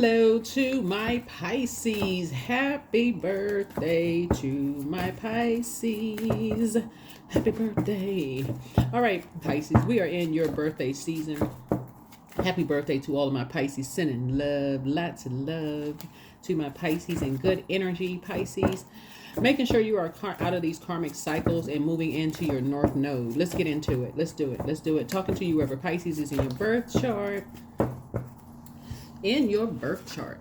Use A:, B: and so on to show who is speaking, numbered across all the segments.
A: Hello to my Pisces. Happy birthday to my Pisces. Happy birthday. All right, Pisces, we are in your birthday season. Happy birthday to all of my Pisces. Sending love, lots of love to my Pisces and good energy, Pisces. Making sure you are out of these karmic cycles and moving into your North Node. Let's get into it. Let's do it. Let's do it. Talking to you wherever Pisces is in your birth chart. In your birth chart.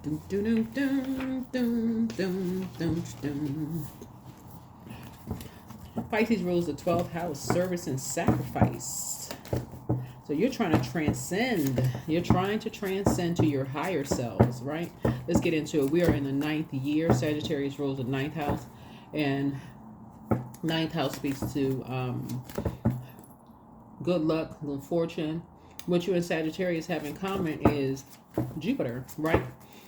A: Dun, dun, dun, dun, dun, dun, dun. Pisces rules the 12th house, service and sacrifice. So you're trying to transcend. You're trying to transcend to your higher selves, right? Let's get into it. We are in the 9th year. Sagittarius rules the 9th house. And 9th house speaks to good luck, good fortune. What you and Sagittarius have in common is Jupiter, right?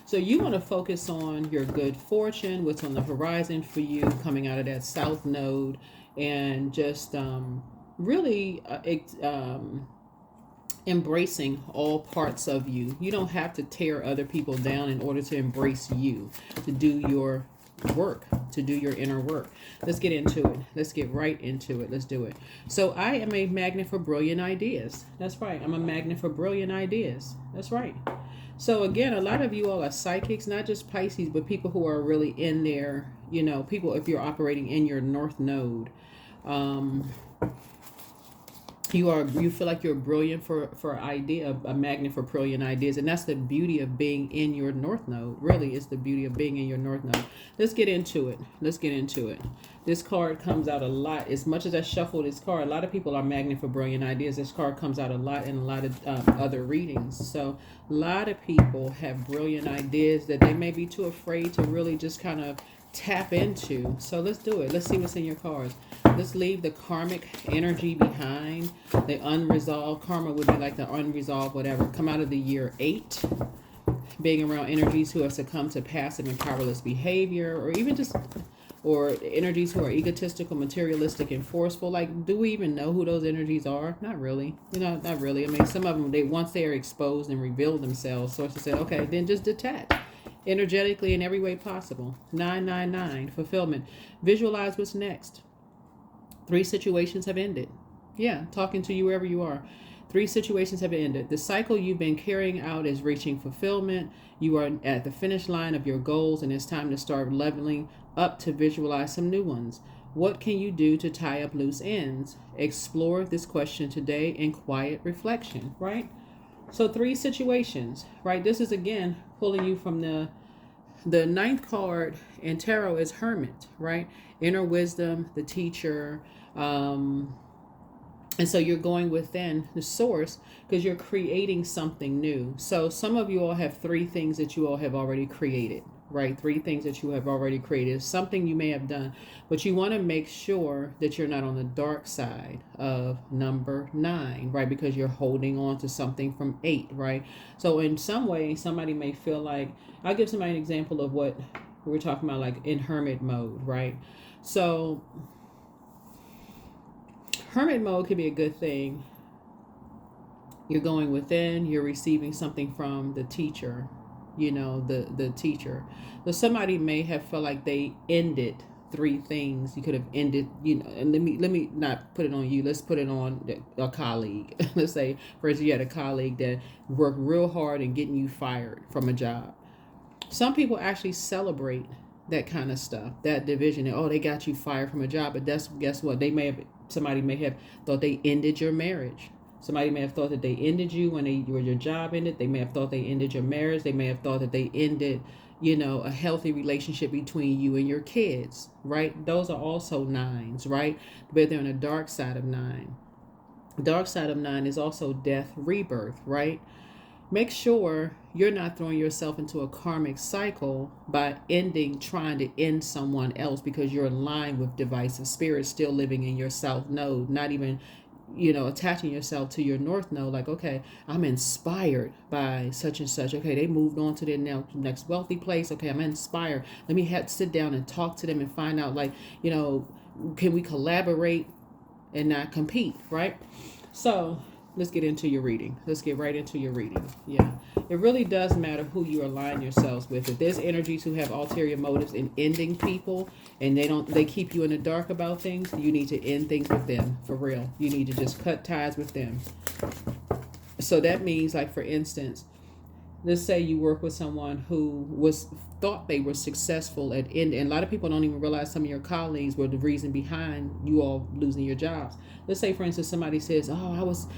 A: So you want to focus on your good fortune, what's on the horizon for you coming out of that South Node, and just really embracing all parts of you. You don't have to tear other people down in order to embrace you, to do your work, to do your inner work. Let's get into it. Let's get right into it. Let's do it. So I am a magnet for brilliant ideas. That's right. I'm a magnet for brilliant ideas. That's right. So again, a lot of you all are psychics, not just Pisces, but people who are really in there, people, if you're operating in your North Node, you feel like you're brilliant for idea, a magnet for brilliant ideas. And that's the beauty of being in your North Node. Really, it's the beauty of being in your North Node. Let's get into it. Let's get into it. This card comes out a lot. As much as I shuffle this card, a lot of people are magnet for brilliant ideas. This card comes out a lot in a lot of other readings. So a lot of people have brilliant ideas that they may be too afraid to really just kind of tap into. So let's do it. Let's see what's in your cards. Let's leave the karmic energy behind. The unresolved karma would be like the unresolved whatever. Come out of the year 8, being around energies who have succumbed to passive and powerless behavior, or even just energies who are egotistical, materialistic, and forceful. Like, do we even know who those energies are? Not really. Not really. I mean, some of them, once they are exposed and reveal themselves, sources say, okay, then just detach energetically in every way possible. 999, fulfillment. Visualize what's next. 3 situations have ended. Yeah, talking to you wherever you are. 3 situations have ended. The cycle you've been carrying out is reaching fulfillment. You are at the finish line of your goals, and it's time to start leveling up to visualize some new ones. What can you do to tie up loose ends? Explore this question today in quiet reflection, right? So 3 situations, right? This is, again, pulling you from the 9th card in tarot is Hermit, right? Inner wisdom, the teacher. And so you're going within the source because you're creating something new. So some of you all have 3 things that you all have already created, right? 3 things that you have already created. Something you may have done, but you want to make sure that you're not on the dark side of number 9, right? Because you're holding on to something from 8, right? So in some way, somebody may feel like, I'll give somebody an example of what we're talking about, like in hermit mode, right? So hermit mode could be a good thing. You're going within, you're receiving something from the teacher, the teacher. So somebody may have felt like they ended 3 things. You could have ended, and let me not put it on you. Let's put it on a colleague. Let's say, for instance, you had a colleague that worked real hard in getting you fired from a job. Some people actually celebrate that kind of stuff, that division. And, they got you fired from a job. But guess what? Somebody may have thought they ended your marriage. Somebody may have thought that they ended you when your job ended. They may have thought they ended your marriage. They may have thought that they ended, a healthy relationship between you and your kids, right? Those are also 9s, right? But they're on the dark side of 9. The dark side of 9 is also death, rebirth, right? Make sure you're not throwing yourself into a karmic cycle by trying to end someone else because you're in line with divisive spirits still living in your South Node, not even attaching yourself to your North Node. Like, okay, I'm inspired by such and such. Okay, they moved on to their next wealthy place. Okay, I'm inspired. Let me sit down and talk to them and find out, like, can we collaborate and not compete, right? So Let's get into your reading. Let's get right into your reading. Yeah. It really does matter who you align yourselves with. If there's energies who have ulterior motives in ending people and they keep you in the dark about things, you need to end things with them. For real. You need to just cut ties with them. So that means, like, for instance, let's say you work with someone who thought they were successful at ending. And a lot of people don't even realize some of your colleagues were the reason behind you all losing your jobs. Let's say, for instance, somebody says, oh,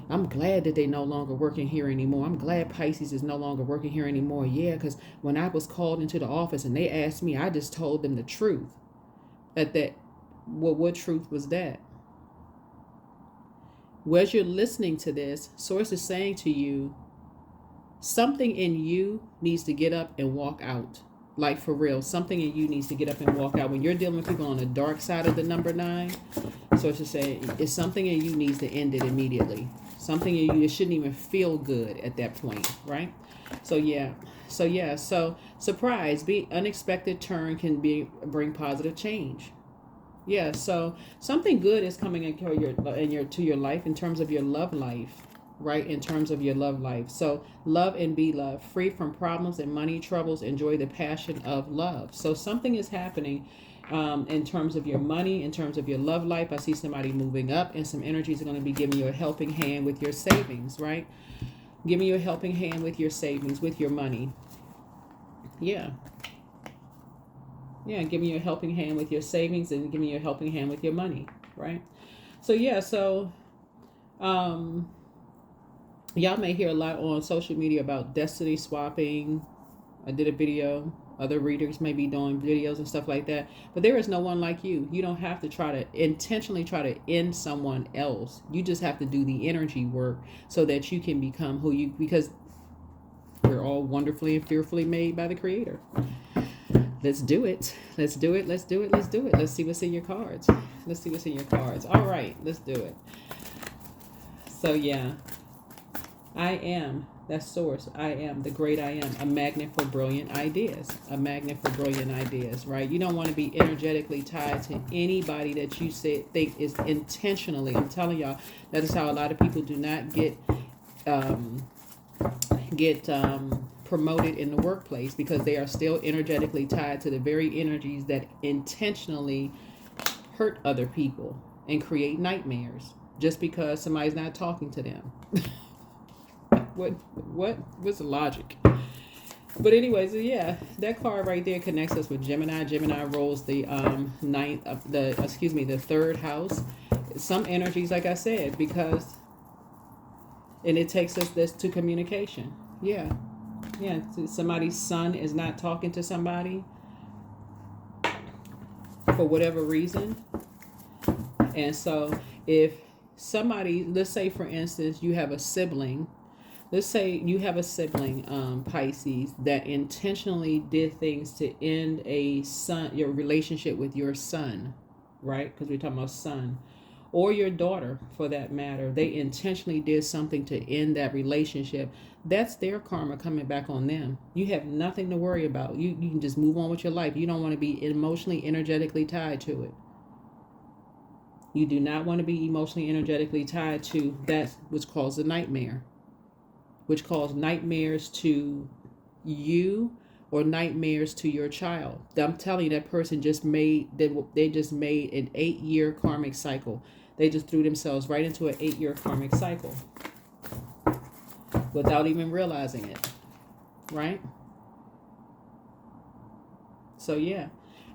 A: I'm glad that they no longer working here anymore. I'm glad Pisces is no longer working here anymore. Yeah, because when I was called into the office and they asked me, I just told them the truth. What truth was that? Well, as you're listening to this, Source is saying to you, something in you needs to get up and walk out. Like, for real, something in you needs to get up and walk out. When you're dealing with people on the dark side of the number 9, so to say, it's something in you needs to end it immediately. Something in you, it shouldn't even feel good at that point, right? So surprise, be unexpected turn can bring positive change. Yeah, so something good is coming to your life in terms of your love life. Right, in terms of your love life. So love and be loved, free from problems and money troubles, enjoy the passion of love. So something is happening in terms of your money, in terms of your love life. I see somebody moving up, and some energies are going to be giving you a helping hand with your savings, right? Giving you a helping hand with your savings, with your money. Yeah, giving you a helping hand with your savings and giving you a helping hand with your money, right? So y'all may hear a lot on social media about destiny swapping. I did a video. Other readers may be doing videos and stuff like that. But there is no one like you. You don't have to intentionally try to end someone else. You just have to do the energy work so that you can become because we're all wonderfully and fearfully made by the Creator. Let's do it. Let's do it. Let's do it. Let's do it. Let's see what's in your cards. Let's see what's in your cards. All right. Let's do it. So, yeah. I am, that's Source. I am the great I am, a magnet for brilliant ideas. A magnet for brilliant ideas, right? You don't want to be energetically tied to anybody that you think is intentionally. I'm telling y'all, that is how a lot of people do not get promoted in the workplace, because they are still energetically tied to the very energies that intentionally hurt other people and create nightmares just because somebody's not talking to them. What's the logic? But anyways, yeah, that card right there connects us with Gemini. Gemini rules the the third house. Some energies, like I said, and it takes us this to communication. Yeah. Somebody's son is not talking to somebody for whatever reason, and so if somebody, let's say for instance, you have a sibling. Let's say you have a sibling, Pisces, that intentionally did things to end your relationship with your son, right? Because we're talking about son, or your daughter for that matter. They intentionally did something to end that relationship. That's their karma coming back on them. You have nothing to worry about. You can just move on with your life. You don't want to be emotionally, energetically tied to it. You do not want to be emotionally, energetically tied to that which caused a nightmare. Which cause nightmares to you or nightmares to your child. I'm telling you, that person they just made an 8-year karmic cycle. They just threw themselves right into an 8-year karmic cycle without even realizing it, right? So yeah,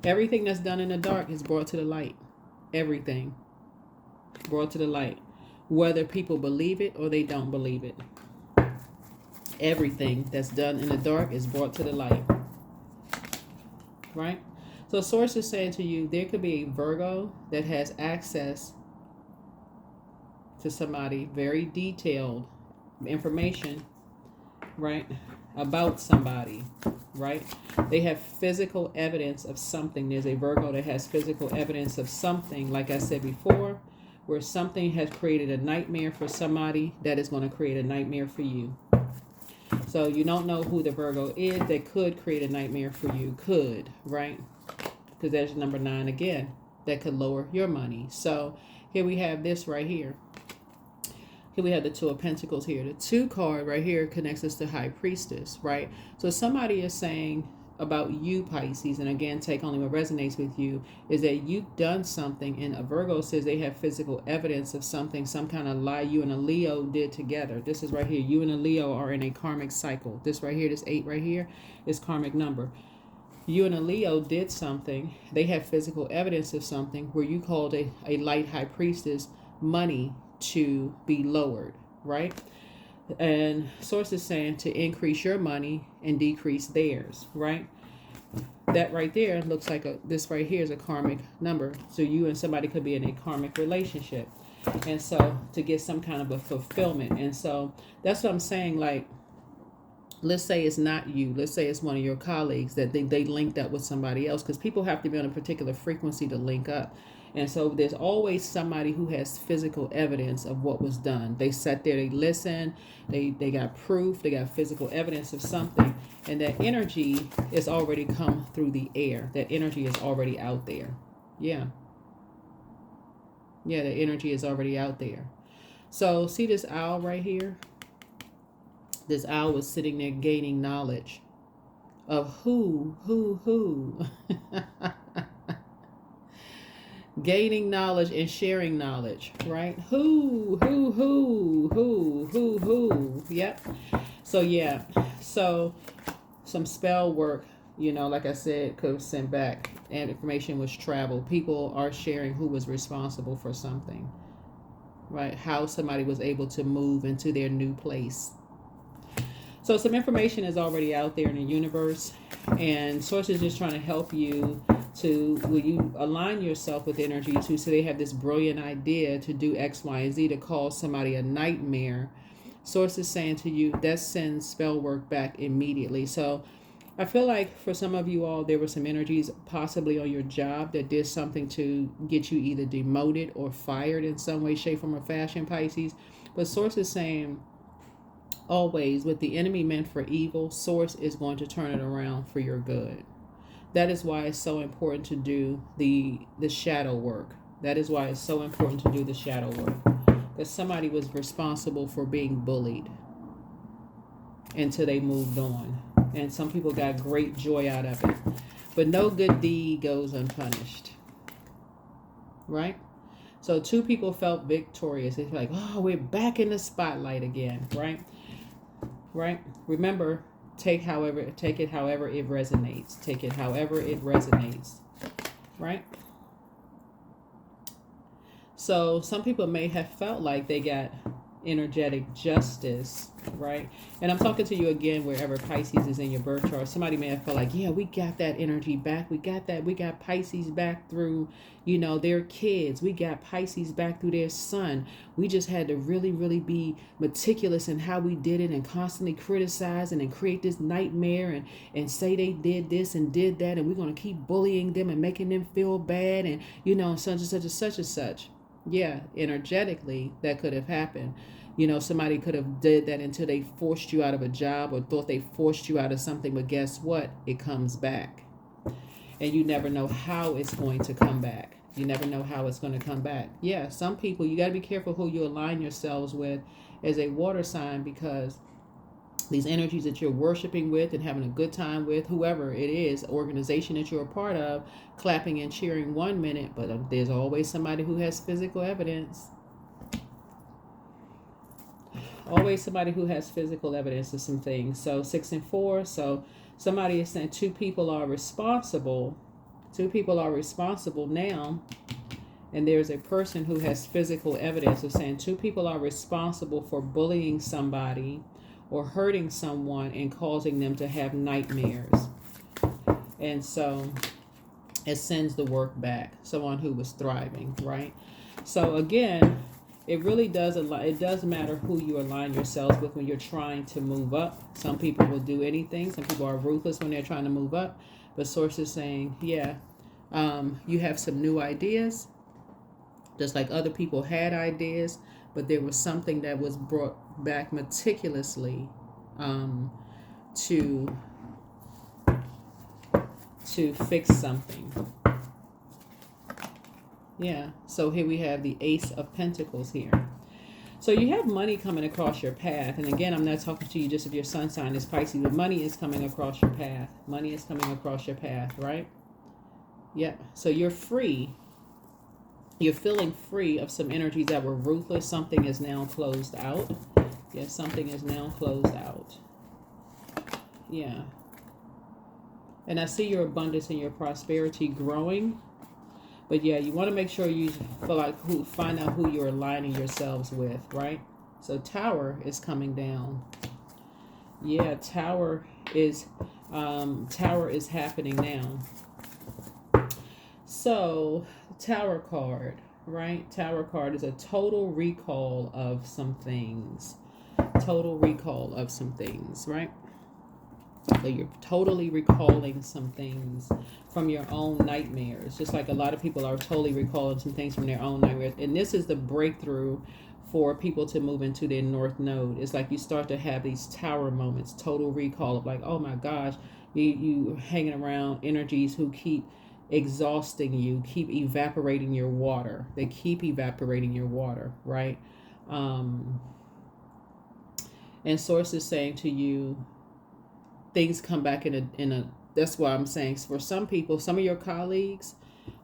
A: everything that's done in the dark is brought to the light. Everything brought to the light, whether people believe it or they don't believe it. Everything that's done in the dark is brought to the light, right? So Source is saying to you, there could be a Virgo that has access to somebody, very detailed information, right, about somebody, right? They have physical evidence of something. There's a Virgo that has physical evidence of something, like I said before, where something has created a nightmare for somebody that is going to create a nightmare for you. So you don't know who the Virgo is that could create a nightmare for you. Could, right? Because there's number 9 again. That could lower your money. So here we have this right here. Here we have the Two of Pentacles here. The 2 card right here connects us to High Priestess, right? So somebody is saying about you, Pisces, and again, take only what resonates with you, is that you've done something, and a Virgo says they have physical evidence of something, some kind of lie you and a Leo did together. This is right here. You and a Leo are in a karmic cycle. This right here, this 8 right here, is karmic number. You and a Leo did something. They have physical evidence of something where you called a light high priestess money to be lowered, right? And source is saying to increase your money and decrease theirs, right? That right there looks like this right here is a karmic number. So you and somebody could be in a karmic relationship. And so to get some kind of a fulfillment. And so that's what I'm saying. Like, let's say it's not you. Let's say it's one of your colleagues that they linked up with somebody else, because people have to be on a particular frequency to link up. And so there's always somebody who has physical evidence of what was done. They sat there, they listened, they got proof, they got physical evidence of something. And that energy is already come through the air. That energy is already out there. Yeah. Yeah, the energy is already out there. So see this owl right here? This owl was sitting there gaining knowledge of who. Gaining knowledge and sharing knowledge, right? Who. Yep. So yeah. So some spell work, you know, like I said, could have sent back, and information was traveled. People are sharing who was responsible for something, right? How somebody was able to move into their new place. So some information is already out there in the universe, and source is just trying to help you to, will you align yourself with energy to, so they have this brilliant idea to do X, Y, and Z, to call somebody a nightmare. Source is saying to you, that sends spell work back immediately. So I feel like for some of you all, there were some energies possibly on your job that did something to get you either demoted or fired in some way, shape, form, or fashion, Pisces. But source is saying, always, what the enemy meant for evil, source is going to turn it around for your good. That is why it's so important to do the shadow work. That is why it's so important to do the shadow work. Because somebody was responsible for being bullied until they moved on. And some people got great joy out of it. But no good deed goes unpunished. Right? So 2 people felt victorious. It's like, oh, we're back in the spotlight again. Right? Right? Remember, take it however it resonates. Take it however it resonates. Right? So some people may have felt like they got energetic justice, right? And I'm talking to you again wherever Pisces is in your birth chart. Somebody may have felt like, yeah, we got that energy back. We got that. We got Pisces back through, you know, their kids. We got Pisces back through their son. We just had to really, really be meticulous in how we did it, and constantly criticize and create this nightmare and say they did this and did that. And we're going to keep bullying them and making them feel bad. And, you know, such and such and such and such. Yeah, energetically, that could have happened. You know, somebody could have did that until they forced you out of a job or thought they forced you out of something. But guess what? It comes back. And you never know how it's going to come back. You never know how it's going to come back. Yeah, some people, you got to be careful who you align yourselves with as a water sign, because these energies that you're worshiping with and having a good time with, whoever it is, organization that you're a part of, clapping and cheering 1 minute, but there's always somebody who has physical evidence. Always somebody who has physical evidence of some things. So 6 and 4. So somebody is saying 2 people are responsible. 2 people are responsible now. And there's a person who has physical evidence of saying 2 people are responsible for bullying somebody or hurting someone and causing them to have nightmares. And so it sends the work back. Someone who was thriving, right? So again, it really does matter who you align yourselves with when you're trying to move up. Some people will do anything. Some people are ruthless when they're trying to move up. But source is saying, yeah, you have some new ideas, just like other people had ideas, but there was something that was brought back meticulously to fix something. Yeah, so here we have the Ace of Pentacles here. So you have money coming across your path. And again, I'm not talking to you just if your sun sign is Pisces, but money is coming across your path. Money is coming across your path, right? Yeah. So you're free. You're feeling free of some energies that were ruthless. Something is now closed out. Yeah, something is now closed out. Yeah. And I see your abundance and your prosperity growing. But yeah, you want to make sure you feel like find out who you're aligning yourselves with, right? So Tower is coming down. Yeah, Tower is happening now. So Tower card, right? Tower card is a total recall of some things. Total recall of some things, right? So you're totally recalling some things from your own nightmares. Just like a lot of people are totally recalling some things from their own nightmares. And this is the breakthrough for people to move into their North Node. It's like you start to have these tower moments, total recall of like, oh my gosh, you hanging around energies who keep exhausting you, keep evaporating your water. They keep evaporating your water, right? And Source is saying to you, things come back in a that's why I'm saying for some people, some of your colleagues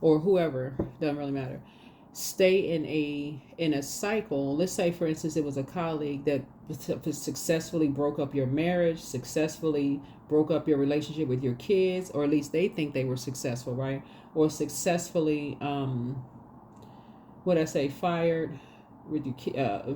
A: or whoever, doesn't really matter, stay in a cycle. Let's say for instance it was a colleague that successfully broke up your marriage, successfully broke up your relationship with your kids, or at least they think they were successful, right? Or successfully fired with your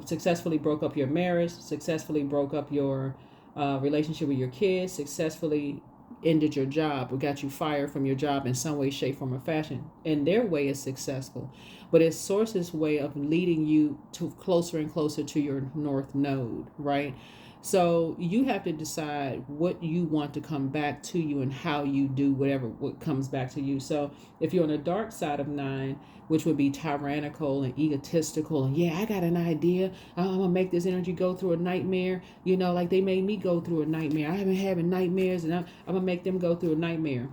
A: successfully broke up your marriage, successfully broke up your relationship with your kids, successfully ended your job or got you fired from your job in some way, shape, form, or fashion. And their way is successful, but it's Source's way of leading you to closer and closer to your North Node, right? So you have to decide what you want to come back to you and how you do what comes back to you. So if you're on the dark side of 9, which would be tyrannical and egotistical, and yeah, I got an idea, I'm gonna make this energy go through a nightmare, like they made me go through a nightmare. I have been having nightmares, and I'm gonna make them go through a nightmare.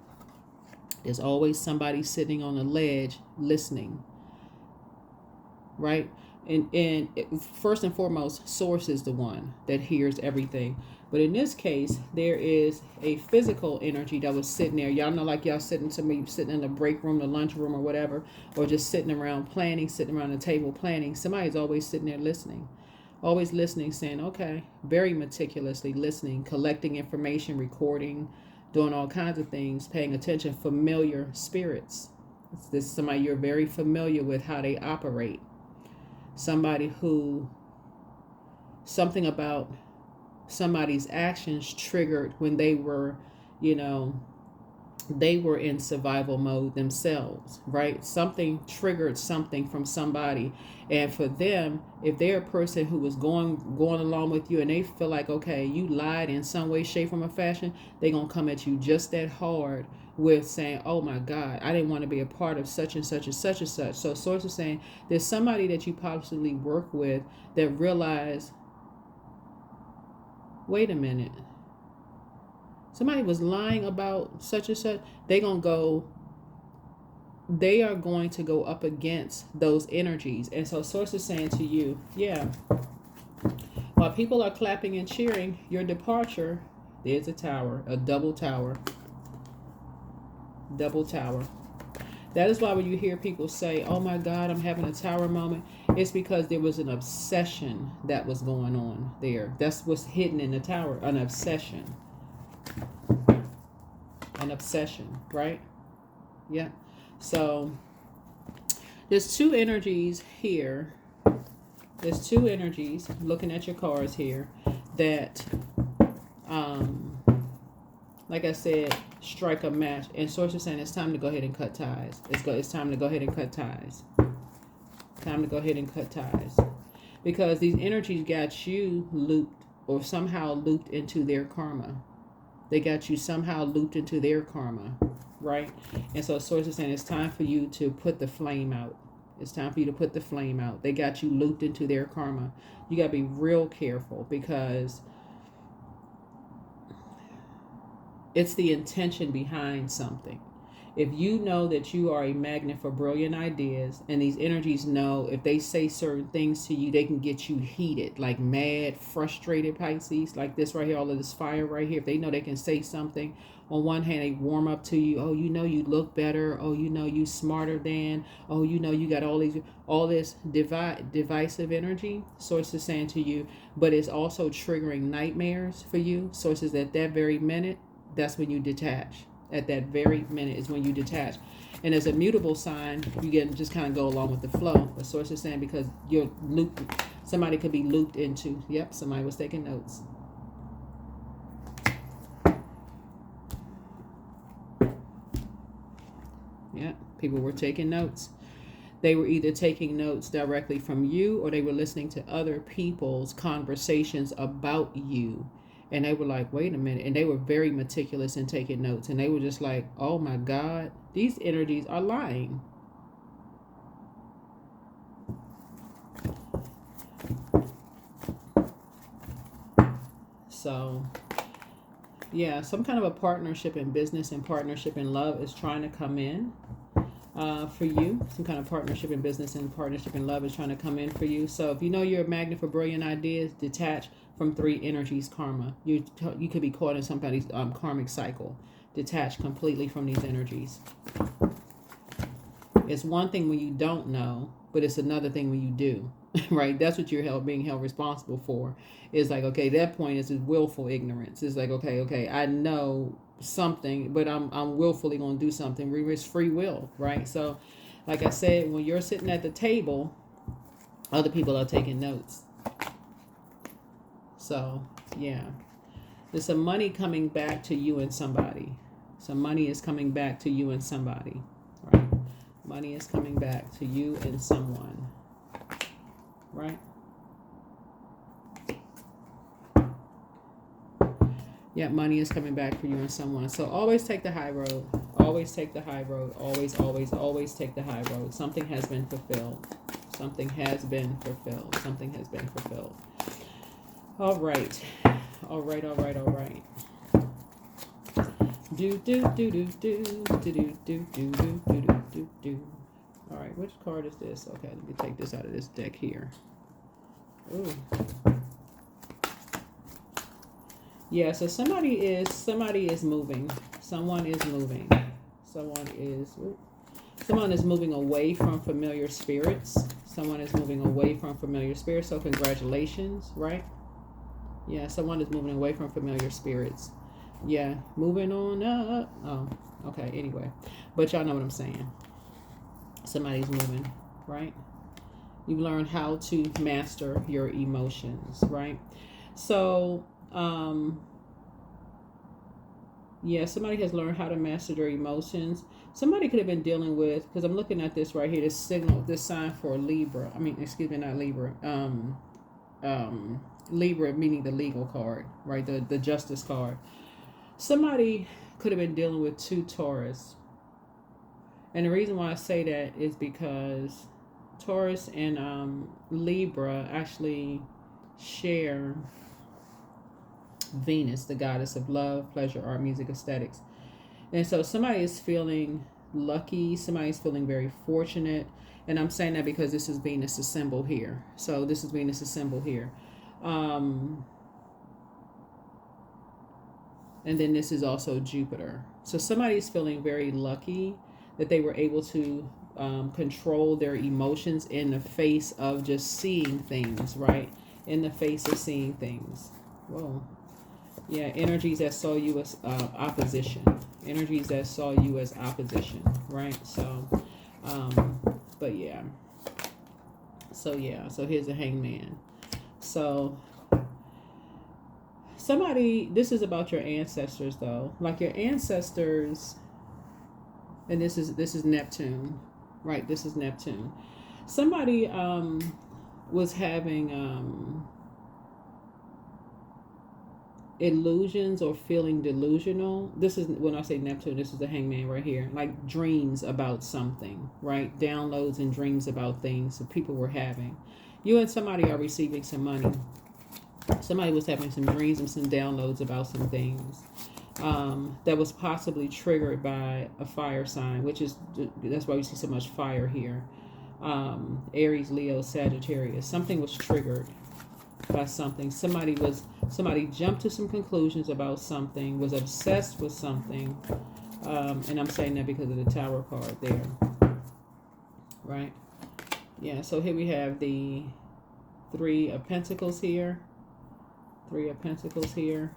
A: There's always somebody sitting on a ledge listening, right? And first and foremost, Source is the one that hears everything. But in this case, there is a physical energy that was sitting there. Y'all know, like y'all sitting in the break room, the lunch room, or whatever, or just sitting around planning, sitting around the table planning. Somebody's always sitting there listening, saying, okay, very meticulously listening, collecting information, recording, doing all kinds of things, paying attention. Familiar spirits. This is somebody you're very familiar with, how they operate. Somebody who something about somebody's actions triggered when they were in survival mode themselves, right? Something triggered something from somebody, and for them, if they're a person who was going along with you and they feel like, okay, you lied in some way, shape, form, or fashion, they're gonna come at you just that hard with saying, oh my God, I didn't want to be a part of such and such and such and such. So Source is saying there's somebody that you possibly work with that realize, wait a minute, somebody was lying about such and such. They are going to go up against those energies. And so Source is saying to you, yeah, while people are clapping and cheering your departure, there's a tower, a double tower. That is why when you hear people say, oh my God, I'm having a tower moment, it's because there was an obsession that was going on there. That's what's hidden in the tower, an obsession. Right? Yeah. So there's two energies here. Looking at your cards here, that like I said, strike a match. And Source is saying it's time to go ahead and cut ties. It's time to go ahead and cut ties. Because these energies got you looped or somehow looped into their karma. They got you somehow looped into their karma, right? And so Source is saying it's time for you to put the flame out. They got you looped into their karma. You got to be real careful, because it's the intention behind something. If you know that you are a magnet for brilliant ideas, and these energies know if they say certain things to you, they can get you heated, like mad, frustrated Pisces, like this right here, all of this fire right here. If they know they can say something, on one hand, they warm up to you. Oh, you know you look better. Oh, you know you smarter than. Oh, you know you got all this divisive energy. Sources saying to you, but it's also triggering nightmares for you. Sources at that very minute, that's when you detach. At that very minute is when you detach. And as a mutable sign, you get just kind of go along with the flow. But sources saying because you're looped, somebody could be looped into. Yep, somebody was taking notes. Yeah, people were taking notes. They were either taking notes directly from you, or they were listening to other people's conversations about you. And they were like, wait a minute. And they were very meticulous in taking notes. And they were just like, oh my God, these energies are lying. So yeah, some kind of a partnership in business and partnership in love is trying to come in for you. Some kind of partnership in business and partnership in love is trying to come in for you. So if you know you're a magnet for brilliant ideas, detach from 3 energies karma. You could be caught in somebody's karmic cycle. Detach completely from these energies. It's one thing when you don't know, but it's another thing when you do. Right? That's what you're being held responsible for. It's like, okay, that point is willful ignorance. It's like, okay, I know something, but I'm willfully going to do something. It's free will, right? So, like I said, when you're sitting at the table, other people are taking notes. So, yeah. There's some money coming back to you and somebody. Some money is coming back to you and somebody, right? Money is coming back to you and someone. Right? Yeah, money is coming back for you and someone. So always take the high road. Always take the high road. Always, always, always take the high road. Something has been fulfilled. Something has been fulfilled. Something has been fulfilled. All right. All right, all right, all right. Do, do, do, do, do, do, do, do, do, do, do, do, do. All right, which card is this? Okay, let me take this out of this deck here. Ooh. Yeah, so somebody is moving. Someone is moving. Someone is moving away from familiar spirits. Someone is moving away from familiar spirits. So congratulations, right? Yeah, someone is moving away from familiar spirits. Yeah, moving on up. Oh, okay, anyway. But y'all know what I'm saying. Somebody's moving, right? You've learned how to master your emotions, right? So, yeah, somebody has learned how to master their emotions. Somebody could have been dealing with, because I'm looking at this right here, this signal, this sign for Libra. I mean, excuse me, not Libra. Libra meaning the legal card, right? The justice card. Somebody could have been dealing with 2 Taurus. And the reason why I say that is because Taurus and Libra actually share Venus, the goddess of love, pleasure, art, music, aesthetics. And so somebody is feeling lucky. Somebody's feeling very fortunate. And I'm saying that because this is Venus' symbol here. So this is Venus' symbol here. And then this is also Jupiter. So somebody's feeling very lucky that they were able to control their emotions in the face of just seeing things, right? In the face of seeing things. Whoa. Yeah, energies that saw you as opposition. Energies that saw you as opposition, right? So, but yeah. So here's a hangman. So somebody, this is about your ancestors though. Like your ancestors, and this is Neptune, right? This is Neptune. Somebody was having illusions or feeling delusional. This is when I say Neptune, this is the hangman right here. Like dreams about something, right? Downloads and dreams about things that people were having. You and somebody are receiving some money. Somebody was having some dreams and some downloads about some things. that was possibly triggered by a fire sign, that's why we see so much fire here. Aries, Leo, Sagittarius. Something was triggered by something. Somebody jumped to some conclusions about something, was obsessed with something. And I'm saying that because of the Tower card there. Right? Yeah, so here we have the Three of Pentacles here. Three of Pentacles here.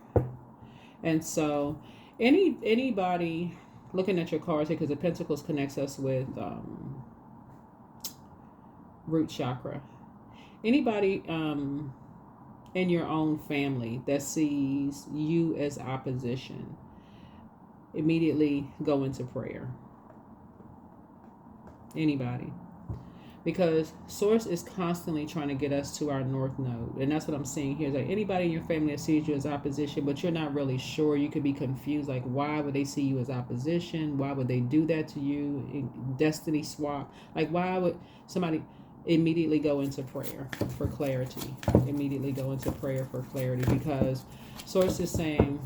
A: And so anybody looking at your cards here, because the Pentacles connects us with root chakra. Anybody in your own family that sees you as opposition, immediately go into prayer. Anybody. Because Source is constantly trying to get us to our North Node. And that's what I'm seeing here. It's like anybody in your family that sees you as opposition, but you're not really sure. You could be confused. Like, why would they see you as opposition? Why would they do that to you? Destiny swap. Like, why would somebody immediately go into prayer for clarity? Immediately go into prayer for clarity. Because Source is saying,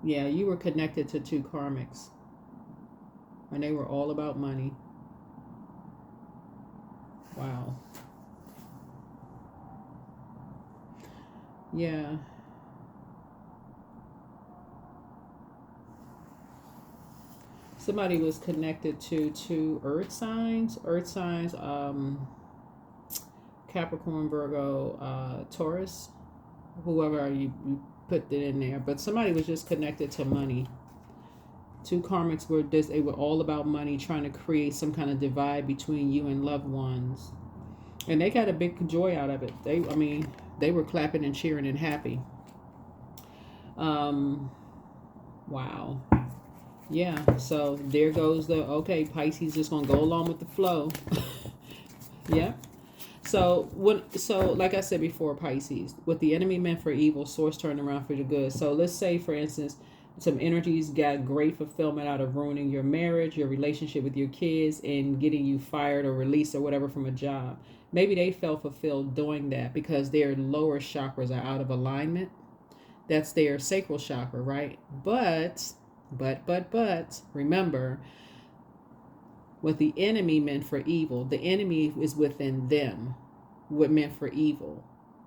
A: yeah, you were connected to two karmics. And they were all about money. Wow. Yeah. Somebody was connected to two earth signs. Earth signs, Capricorn, Virgo, Taurus. Whoever you put it in there. But somebody was just connected to money. Two karmics they were all about money, trying to create some kind of divide between you and loved ones. And they got a big joy out of it. They were clapping and cheering and happy. Wow. Yeah, so there goes Pisces just gonna go along with the flow. Yeah. So like I said before, Pisces, what the enemy meant for evil, Source turned around for the good. So let's say, for instance, some energies got great fulfillment out of ruining your marriage, your relationship with your kids, and getting you fired or released or whatever from a job. Maybe they felt fulfilled doing that because their lower chakras are out of alignment. That's their sacral chakra, right? But, remember, what the enemy meant for evil, the enemy is within them, what meant for evil,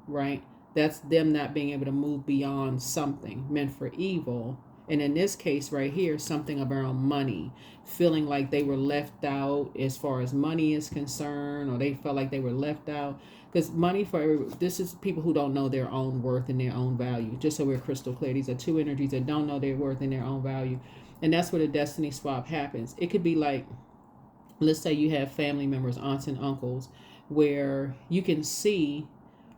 A: right? That's them not being able to move beyond something meant for evil. And in this case right here, something around money, feeling like they were left out as far as money is concerned, or they felt like they were left out. Because this is people who don't know their own worth and their own value. Just so we're crystal clear, these are two energies that don't know their worth and their own value. And that's where the destiny swap happens. It could be like, let's say you have family members, aunts and uncles, where you can see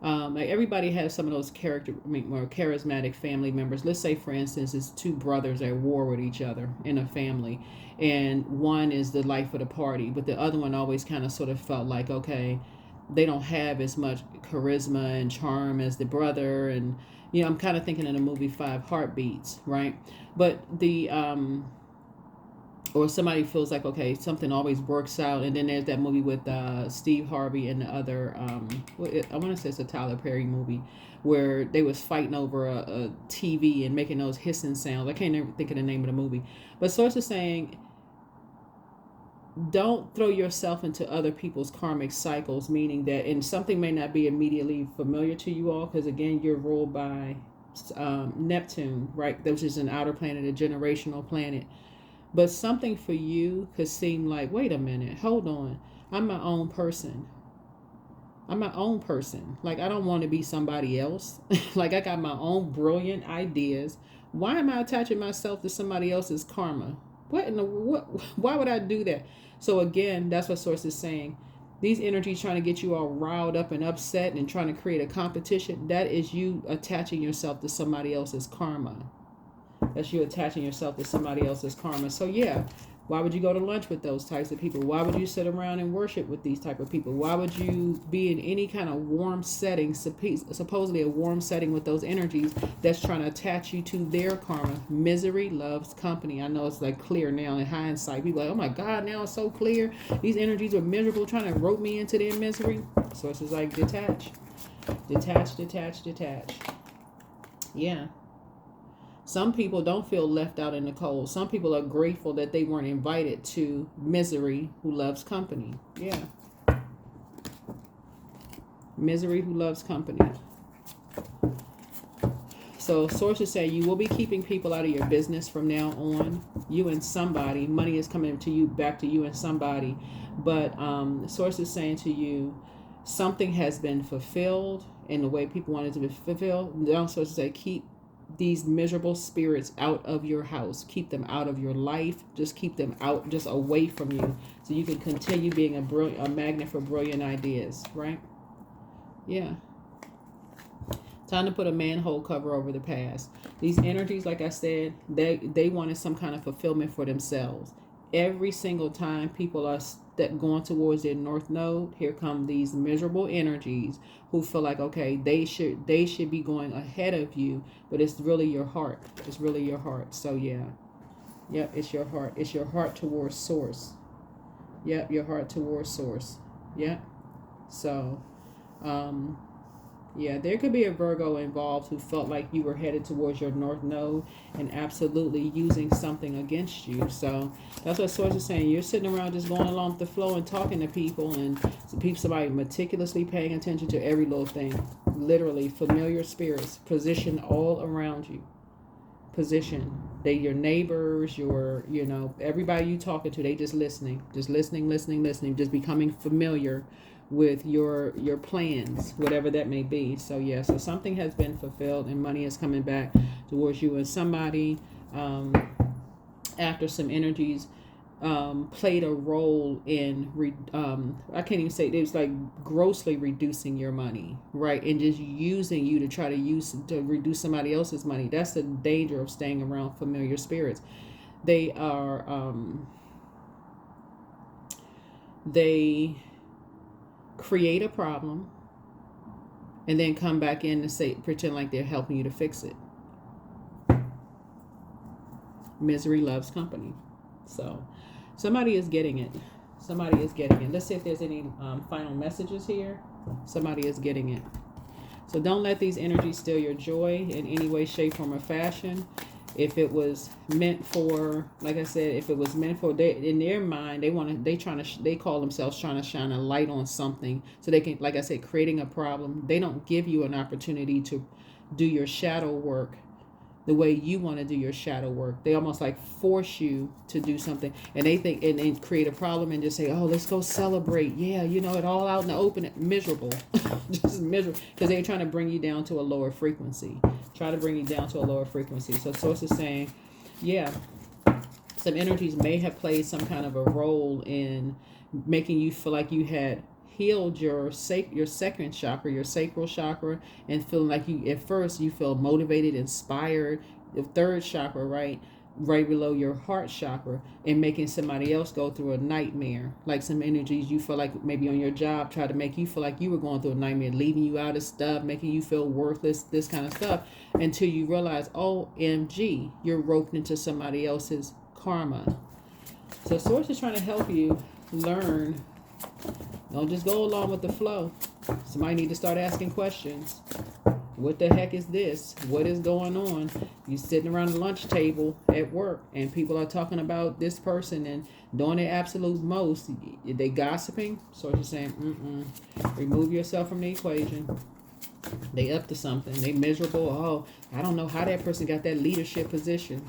A: like everybody has some of those more charismatic family members. Let's say, for instance, it's two brothers at war with each other in a family, and one is the life of the party, but the other one always kind of sort of felt like, okay, they don't have as much charisma and charm as the brother. And I'm kind of thinking of the movie 5 Heartbeats, right? But or somebody feels like, okay, something always works out. And then there's that movie with Steve Harvey and the other, I want to say it's a Tyler Perry movie, where they was fighting over a TV and making those hissing sounds. I can't even think of the name of the movie. But Source is saying, don't throw yourself into other people's karmic cycles, meaning that, and something may not be immediately familiar to you all, because again, you're ruled by Neptune, right? Which is an outer planet, a generational planet. But something for you could seem like, wait a minute, hold on. I'm my own person. Like, I don't want to be somebody else. Like, I got my own brilliant ideas. Why am I attaching myself to somebody else's karma? Why would I do that? So again, that's what Source is saying. These energies trying to get you all riled up and upset and trying to create a competition. That is you attaching yourself to somebody else's karma. That's you attaching yourself to somebody else's karma. So yeah, why would you go to lunch with those types of people? Why would you sit around and worship with these type of people? Why would you be in any kind of warm setting, supposedly a warm setting with those energies that's trying to attach you to their karma? Misery loves company. I know it's like clear now in hindsight. People are like, oh my God, now it's so clear. These energies are miserable, trying to rope me into their misery. So it's just like detach. Detach, detach, detach. Yeah. Some people don't feel left out in the cold. Some people are grateful that they weren't invited to misery who loves company. Yeah. Misery who loves company. So sources say you will be keeping people out of your business from now on. You and somebody. Money is coming to you, back to you and somebody. But sources saying to you, something has been fulfilled in the way people wanted to be fulfilled. Down sources say keep these miserable spirits out of your house. Keep them out of your life. Just keep them out, just away from you, so you can continue being a magnet for brilliant ideas. Right? Yeah. Time to put a manhole cover over the past. These energies, like I said, they wanted some kind of fulfillment for themselves. Every single time people are going towards their north node, here come these miserable energies who feel like, okay, they should be going ahead of you, but it's really your heart. It's really your heart. So yeah. Yep, it's your heart. It's your heart towards source. Yep, your heart towards source. Yep. So yeah, there could be a Virgo involved who felt like you were headed towards your north node and absolutely using something against you. So that's what source is saying. You're sitting around just going along with the flow and talking to people, and somebody meticulously paying attention to every little thing. Literally, familiar spirits positioned all around you. Position. They your neighbors, everybody you talking to, they just listening, just becoming familiar with your plans, whatever that may be. So yeah, so something has been fulfilled and money is coming back towards you and somebody after some energies played a role in I can't even say it was like grossly reducing your money, right? And just using you to try to reduce somebody else's money. That's the danger of staying around familiar spirits. They are they create a problem and then come back in and pretend like they're helping you to fix it. Misery loves company. So somebody is getting it. Let's see if there's any final messages here. Somebody is getting it. So don't let these energies steal your joy in any way, shape, form, or fashion. If it was meant for, like I said, if it was meant for, in their mind, they call themselves trying to shine a light on something so they can, like I said, creating a problem. They don't give you an opportunity to do your shadow work the way you want to do your shadow work. They almost like force you to do something, and they think and they create a problem and just say, oh, let's go celebrate. Yeah, it all out in the open. Miserable. Just miserable, because they're trying to bring you down to a lower frequency. So source is saying, yeah, some energies may have played some kind of a role in making you feel like you had healed your second chakra, your sacral chakra, and feeling like at first you feel motivated, inspired. The third chakra, right below your heart chakra, and making somebody else go through a nightmare. Like some energies you feel like maybe on your job try to make you feel like you were going through a nightmare, leaving you out of stuff, making you feel worthless, this kind of stuff, until you realize, OMG, you're roped into somebody else's karma. So source is trying to help you learn. Don't just go along with the flow. Somebody need to start asking questions. What the heck is this? What is going on? You sitting around the lunch table at work and people are talking about this person and doing their absolute most. They gossiping. So you're saying, remove yourself from the equation. They up to something. They miserable. Oh, I don't know how that person got that leadership position.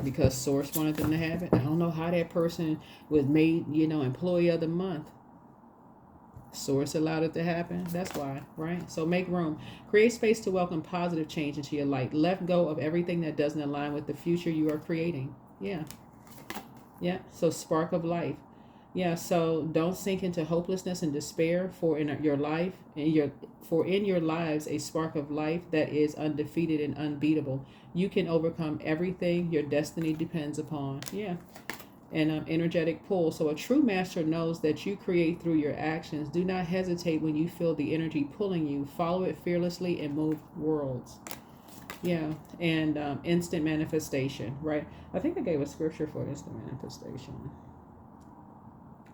A: Because source wanted them to have it. I don't know how that person was made, employee of the month. Source allowed it to happen. That's why, right? So make room. Create space to welcome positive change into your life. Let go of everything that doesn't align with the future you are creating. Yeah. So spark of life. Yeah. So don't sink into hopelessness and despair. For in your lives, a spark of life that is undefeated and unbeatable. You can overcome everything your destiny depends upon. Yeah. And energetic pull. So a true master knows that you create through your actions. Do not hesitate when you feel the energy pulling you. Follow it fearlessly and move worlds. Yeah. And instant manifestation, right? I think I gave a scripture for instant manifestation.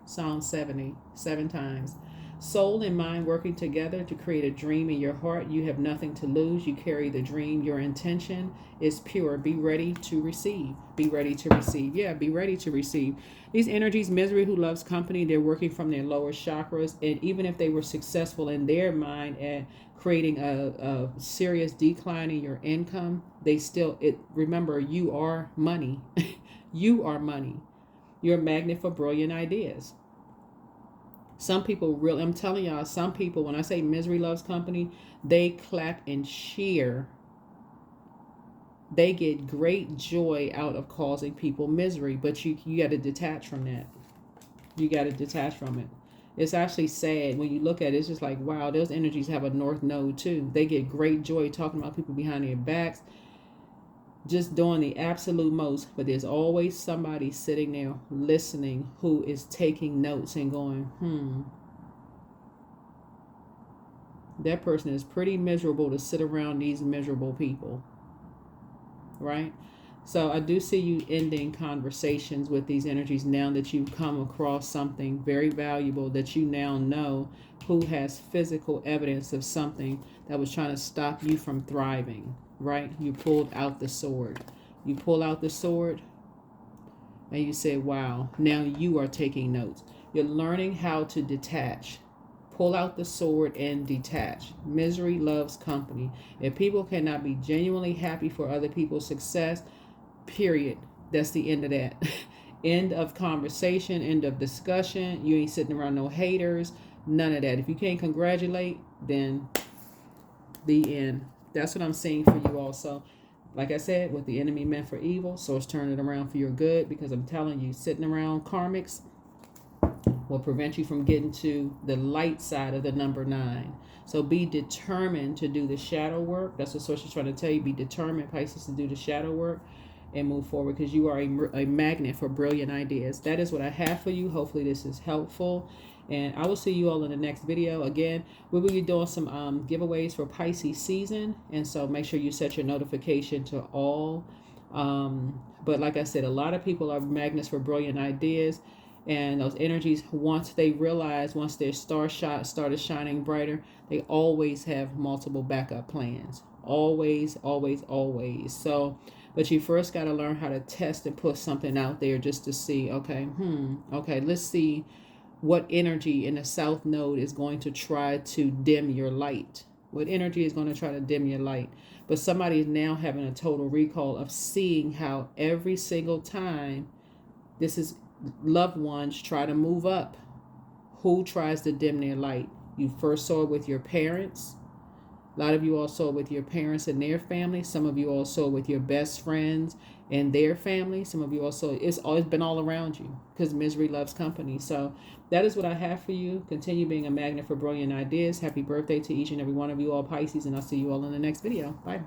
A: Psalm 70, 7 times. Soul and mind working together to create a dream in your heart. You have nothing to lose. You carry the dream. Your intention is pure. Be ready to receive. Be ready to receive. Yeah, be ready to receive. These energies, misery who loves company, they're working from their lower chakras. And even if they were successful in their mind at creating a serious decline in your income, they still, remember, you are money. You are money. You're a magnet for brilliant ideas. Some people really, I'm telling y'all, some people, when I say misery loves company, they clap and cheer. They get great joy out of causing people misery, but you got to detach from that. You got to detach from it. It's actually sad when you look at it. It's just like, wow, those energies have a north node too. They get great joy talking about people behind their backs, just doing the absolute most. But there's always somebody sitting there listening who is taking notes and going, that person is pretty miserable to sit around these miserable people, right? So I do see you ending conversations with these energies now that you've come across something very valuable, that you now know who has physical evidence of something that was trying to stop you from thriving, right? You pulled out the sword. You pull out the sword and you say, wow, now you are taking notes. You're learning how to detach. Pull out the sword and detach. Misery loves company. If people cannot be genuinely happy for other people's success, period. That's the end of that. End of conversation, end of discussion. You ain't sitting around no haters, none of that. If you can't congratulate, then the end. That's what I'm seeing for you also. Like I said, what the enemy meant for evil, so it's turning it around for your good, because I'm telling you, sitting around karmics will prevent you from getting to the light side of the number 9. So be determined to do the shadow work. That's what Source is trying to tell you. Be determined, Pisces, to do the shadow work and move forward, because you are a magnet for brilliant ideas. That is what I have for you. Hopefully this is helpful, and I will see you all in the next video. Again, we will be doing some giveaways for Pisces season, and so make sure you set your notification to all. But like I said, a lot of people are magnets for brilliant ideas, and those energies, once they realize, once their started shining brighter, they always have multiple backup plans. Always, always, always. So, but you first got to learn how to test and put something out there just to see, okay, let's see what energy in the south node is going to try to dim your light. What energy is going to try to dim your light? But somebody is now having a total recall of seeing how every single time this is loved ones try to move up, who tries to dim their light? You first saw it with your parents. A lot of you all saw it with your parents and their family. Some of you all saw it with your best friends and their family. Some of you also, it's always been all around you, because misery loves company. So that is what I have for you. Continue being a magnet for brilliant ideas. Happy birthday to each and every one of you all, Pisces, and I'll see you all in the next video. Bye.